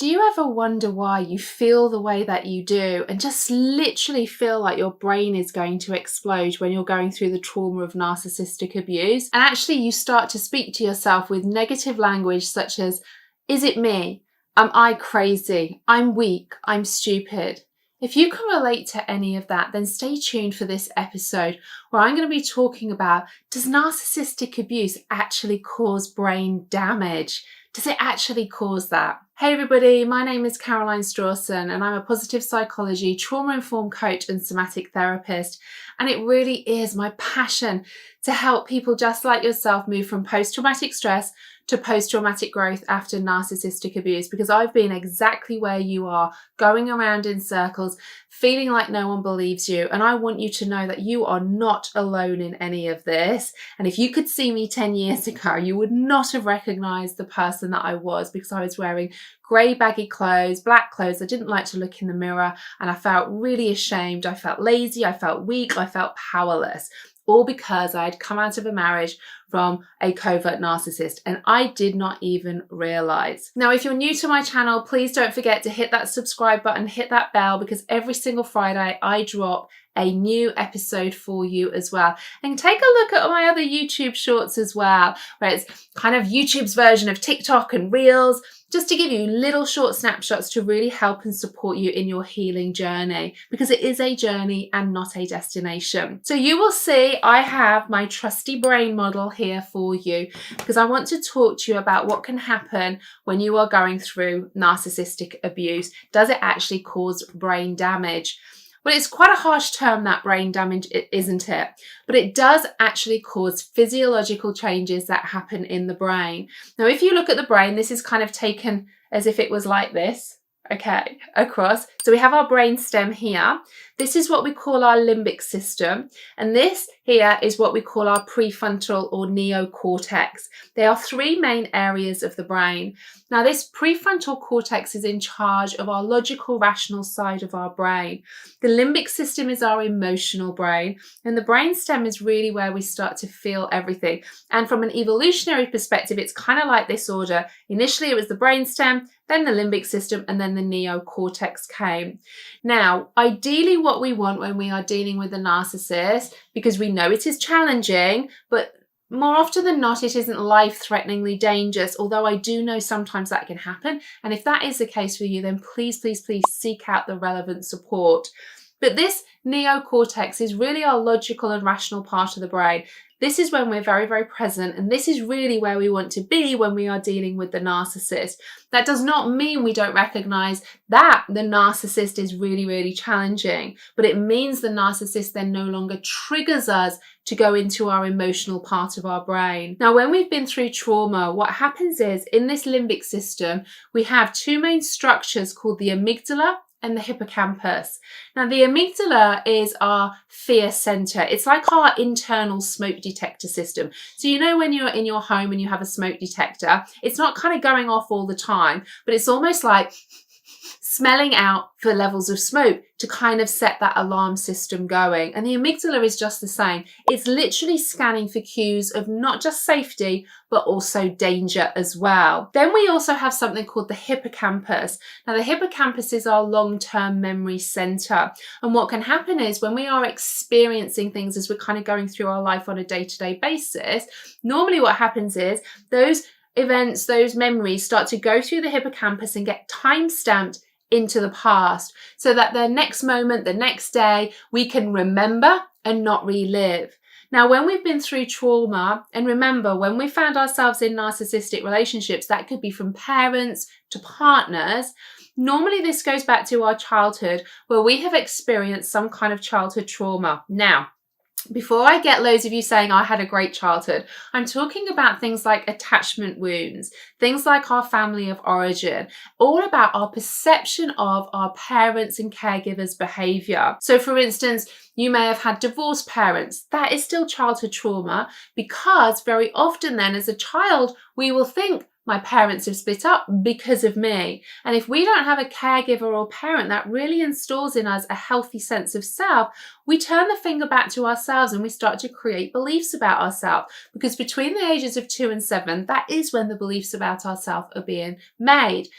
Do you ever wonder why you feel the way that you do and just literally feel like your brain is going to explode when you're going through the trauma of narcissistic abuse? And actually you start to speak to yourself with negative language such as, is it me? Am I crazy? I'm weak. I'm stupid. If you can relate to any of that, then stay tuned for this episode where I'm going to be talking about, does narcissistic abuse actually cause brain damage? Does it actually cause that? Hey everybody, my name is Caroline Strawson and I'm a positive psychology, trauma-informed coach and somatic therapist. And it really is my passion to help people just like yourself move from post-traumatic stress to post-traumatic growth after narcissistic abuse, because I've been exactly where you are, going around in circles, feeling like no one believes you. And I want you to know that you are not alone in any of this. And if you could see me 10 years ago, you would not have recognized the person that I was, because I was wearing grey baggy clothes, black clothes. I didn't like to look in the mirror and I felt really ashamed. I felt lazy, I felt weak, I felt powerless. All because I had come out of a marriage from a covert narcissist and I did not even realize. Now, if you're new to my channel, please don't forget to hit that subscribe button, hit that bell, because every single Friday I drop a new episode for you as well. And take a look at my other YouTube shorts as well, where it's kind of YouTube's version of TikTok and Reels, just to give you little short snapshots to really help and support you in your healing journey, because it is a journey and not a destination. So you will see I have my trusty brain model here for you, because I want to talk to you about what can happen when you are going through narcissistic abuse. Does it actually cause brain damage? Well, it's quite a harsh term, that brain damage, isn't it? But it does actually cause physiological changes that happen in the brain. Now, if you look at the brain, this is kind of taken as if it was like this, okay, across. So we have our brain stem here. This is what we call our limbic system. And this here is what we call our prefrontal or neocortex. They are three main areas of the brain. Now, this prefrontal cortex is in charge of our logical, rational side of our brain. The limbic system is our emotional brain, and the brain stem is really where we start to feel everything. And from an evolutionary perspective, it's kind of like this order. Initially, it was the brain stem, then the limbic system, and then the neocortex came. Now, ideally, what we want when we are dealing with a narcissist, because we know it is challenging, but more often than not, it isn't life-threateningly dangerous, although I do know sometimes that can happen. And if that is the case for you, then please, please, please seek out the relevant support. But this neocortex is really our logical and rational part of the brain. This is when we're very, very present, and this is really where we want to be when we are dealing with the narcissist. That does not mean we don't recognize that the narcissist is really, really challenging, but it means the narcissist then no longer triggers us to go into our emotional part of our brain. Now, when we've been through trauma, what happens is in this limbic system, we have two main structures called the amygdala and the hippocampus. Now, the amygdala is our fear center. It's like our internal smoke detector system. So you know when you're in your home and you have a smoke detector, it's not kind of going off all the time, but it's almost like smelling out for levels of smoke to kind of set that alarm system going. And the amygdala is just the same. It's literally scanning for cues of not just safety, but also danger as well. Then we also have something called the hippocampus. Now, the hippocampus is our long-term memory center. And what can happen is when we are experiencing things as we're kind of going through our life on a day-to-day basis, normally what happens is those events, those memories start to go through the hippocampus and get time-stamped into the past, so that the next moment, the next day, we can remember and not relive. Now, when we've been through trauma, and remember, when we found ourselves in narcissistic relationships, that could be from parents to partners, normally this goes back to our childhood where we have experienced some kind of childhood trauma. Now, before I get loads of you saying I had a great childhood, I'm talking about things like attachment wounds, things like our family of origin, all about our perception of our parents and caregivers' behavior. So for instance, you may have had divorced parents. That is still childhood trauma, because very often then as a child, we will think, my parents have split up because of me. And if we don't have a caregiver or parent that really installs in us a healthy sense of self, we turn the finger back to ourselves and we start to create beliefs about ourselves. Because between the ages of 2 and 7, that is when the beliefs about ourselves are being made.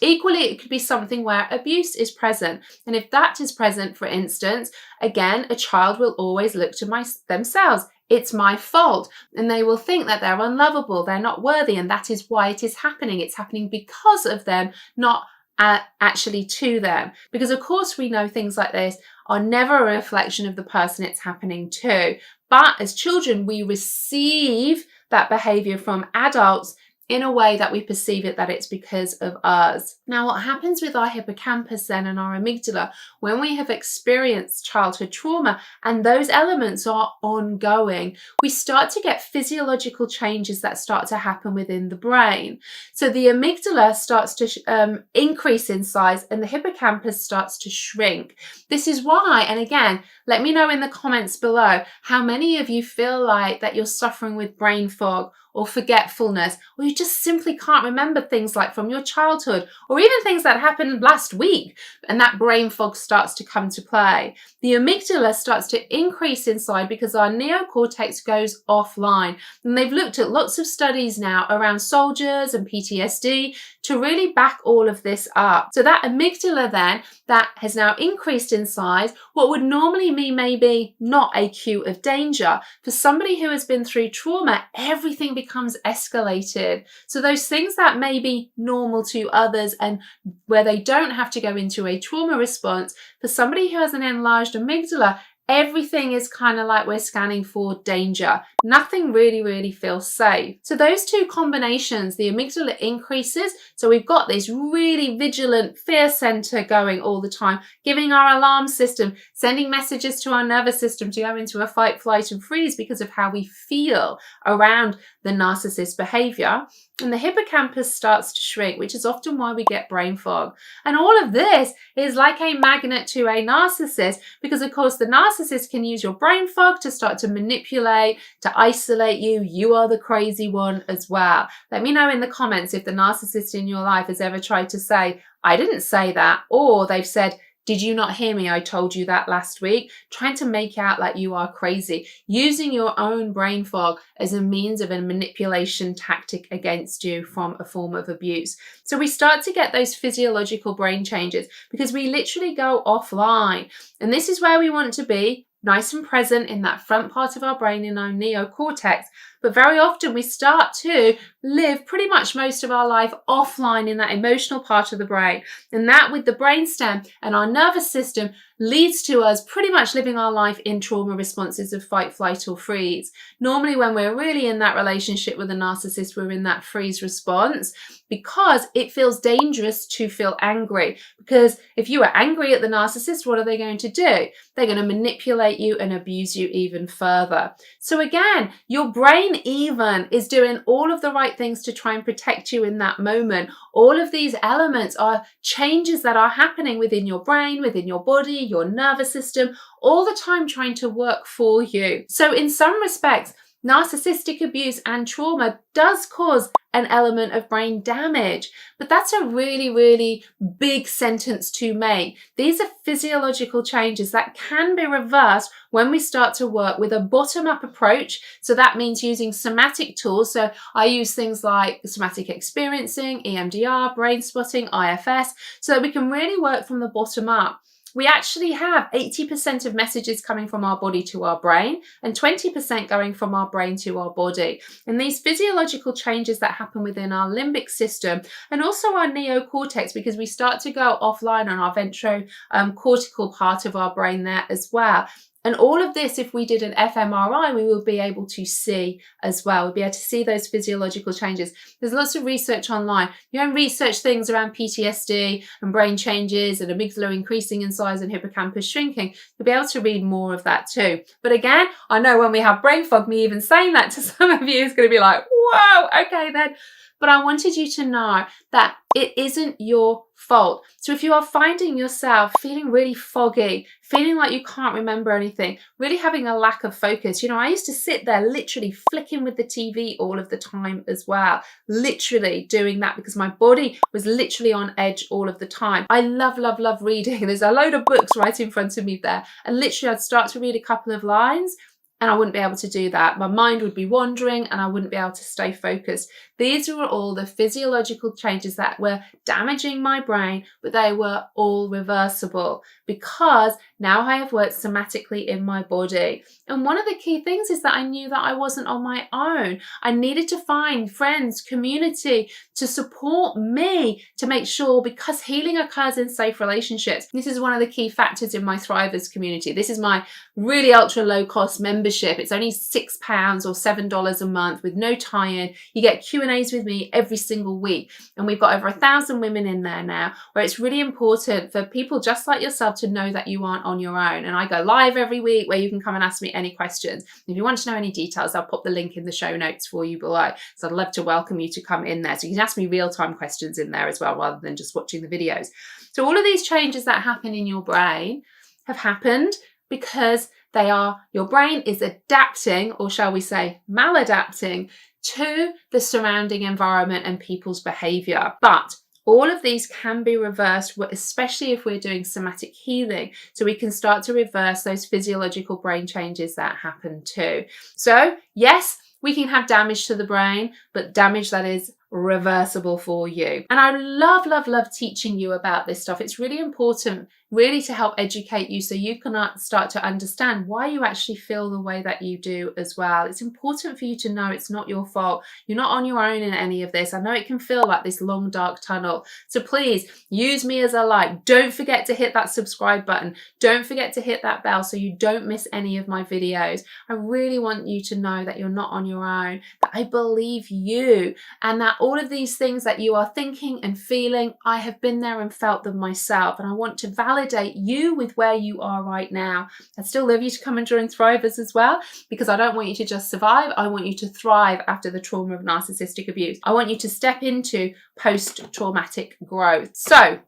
Equally, it could be something where abuse is present. And if that is present, for instance, again, a child will always look to themselves. It's my fault. And they will think that they're unlovable, they're not worthy, and that is why it is happening. It's happening because of them, not actually to them. Because of course we know things like this are never a reflection of the person it's happening to. But as children, we receive that behavior from adults in a way that we perceive it that it's because of us. Now, what happens with our hippocampus then and our amygdala when we have experienced childhood trauma and those elements are ongoing, we start to get physiological changes that start to happen within the brain. So the amygdala starts to increase in size and the hippocampus starts to shrink. This is why, and again, let me know in the comments below how many of you feel like that you're suffering with brain fog or forgetfulness, or you just simply can't remember things like from your childhood, or even things that happened last week, and that brain fog starts to come to play. The amygdala starts to increase inside because our neocortex goes offline. And they've looked at lots of studies now around soldiers and PTSD to really back all of this up. So that amygdala then, that has now increased in size, what would normally be maybe not a cue of danger, for somebody who has been through trauma, everything becomes escalated. So those things that may be normal to others and where they don't have to go into a trauma response, for somebody who has an enlarged amygdala, everything is kind of like we're scanning for danger. Nothing really feels safe. So those two combinations, the amygdala increases. So we've got this really vigilant fear center going all the time, giving our alarm system, sending messages to our nervous system to go into a fight, flight, and freeze because of how we feel around the narcissist behavior. And the hippocampus starts to shrink, which is often why we get brain fog. And all of this is like a magnet to a narcissist, because of course the narcissist can use your brain fog to start to manipulate, to isolate you. You are the crazy one as well. Let me know in the comments if the narcissist in your life has ever tried to say, I didn't say that, or they've said, did you not hear me? I told you that last week. Trying to make out like you are crazy. Using your own brain fog as a means of a manipulation tactic against you from a form of abuse. So we start to get those physiological brain changes because we literally go offline. And this is where we want to be, nice and present in that front part of our brain, in our neocortex. But very often we start to live pretty much most of our life offline in that emotional part of the brain. And that, with the brainstem and our nervous system, leads to us pretty much living our life in trauma responses of fight, flight, or freeze. Normally when we're really in that relationship with a narcissist, we're in that freeze response because it feels dangerous to feel angry. Because if you are angry at the narcissist, what are they going to do? They're going to manipulate you and abuse you even further. So again, your brain even is doing all of the right things to try and protect you in that moment. All of these elements are changes that are happening within your brain, within your body, your nervous system, all the time trying to work for you. So in some respects, narcissistic abuse and trauma does cause an element of brain damage, but that's a really big sentence to make. These are physiological changes that can be reversed when we start to work with a bottom-up approach. So that means using somatic tools. So I use things like somatic experiencing, EMDR, brain spotting, IFS, so that we can really work from the bottom up. We actually have 80% of messages coming from our body to our brain and 20% going from our brain to our body. And these physiological changes that happen within our limbic system and also our neocortex, because we start to go offline on our ventrocortical part of our brain there as well. And all of this, if we did an fMRI, we would be able to see as well. We'd be able to see those physiological changes. There's lots of research online. You can research things around PTSD and brain changes and amygdala increasing in size and hippocampus shrinking. You'll be able to read more of that too. But again, I know when we have brain fog, me even saying that to some of you is going to be like, whoa, okay then. But I wanted you to know that it isn't your fault. So if you are finding yourself feeling really foggy, feeling like you can't remember anything, really having a lack of focus, I used to sit there literally flicking with the TV all of the time as well, literally doing that because my body was literally on edge all of the time. I love reading. There's a load of books right in front of me there. And literally I'd start to read a couple of lines and I wouldn't be able to do that. My mind would be wandering and I wouldn't be able to stay focused. These were all the physiological changes that were damaging my brain, but they were all reversible because now I have worked somatically in my body. And one of the key things is that I knew that I wasn't on my own. I needed to find friends, community to support me to make sure, because healing occurs in safe relationships. This is one of the key factors in my Thrivers community. This is my really ultra low cost membership. It's only £6 or $7 a month with no tie-in. You get Q&As with me every single week. And we've got over 1,000 women in there now, where it's really important for people just like yourself to know that you aren't on your own. And I go live every week where you can come and ask me any questions. If you want to know any details, I'll pop the link in the show notes for you below. So I'd love to welcome you to come in there. So you can ask me real-time questions in there as well, rather than just watching the videos. So all of these changes that happen in your brain have happened because your brain is adapting, or shall we say maladapting, to the surrounding environment and people's behavior. But all of these can be reversed, especially if we're doing somatic healing, so we can start to reverse those physiological brain changes that happen too. So yes, we can have damage to the brain, but damage that is reversible for you. And I love, love, love teaching you about this stuff. It's really important, really, to help educate you so you can start to understand why you actually feel the way that you do as well. It's important for you to know it's not your fault. You're not on your own in any of this. I know it can feel like this long, dark tunnel. So please use me as a light. Don't forget to hit that subscribe button. Don't forget to hit that bell so you don't miss any of my videos. I really want you to know that you're not on your own, that I believe you, and that all of these things that you are thinking and feeling, I have been there and felt them myself. And I want to validate you with where you are right now. I'd still love you to come and join Thrivers as well, because I don't want you to just survive. I want you to thrive after the trauma of narcissistic abuse. I want you to step into post-traumatic growth. So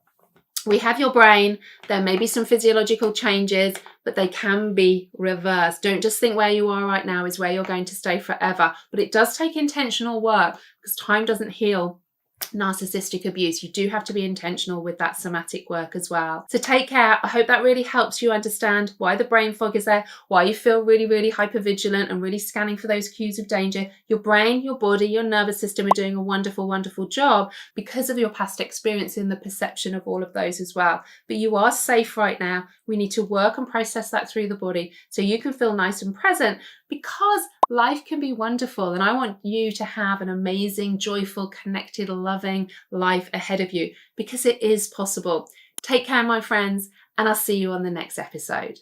we have your brain. There may be some physiological changes, but they can be reversed. Don't just think where you are right now is where you're going to stay forever. But it does take intentional work, because time doesn't heal narcissistic abuse. You do have to be intentional with that somatic work as well. So take care. I hope that really helps you understand why the brain fog is there, why you feel really, really hypervigilant and really scanning for those cues of danger. Your brain, your body, your nervous system are doing a wonderful, wonderful job because of your past experience in the perception of all of those as well. But you are safe right now. We need to work and process that through the body so you can feel nice and present, because life can be wonderful. And I want you to have an amazing, joyful, connected, loving life ahead of you, because it is possible. Take care, my friends, and I'll see you on the next episode.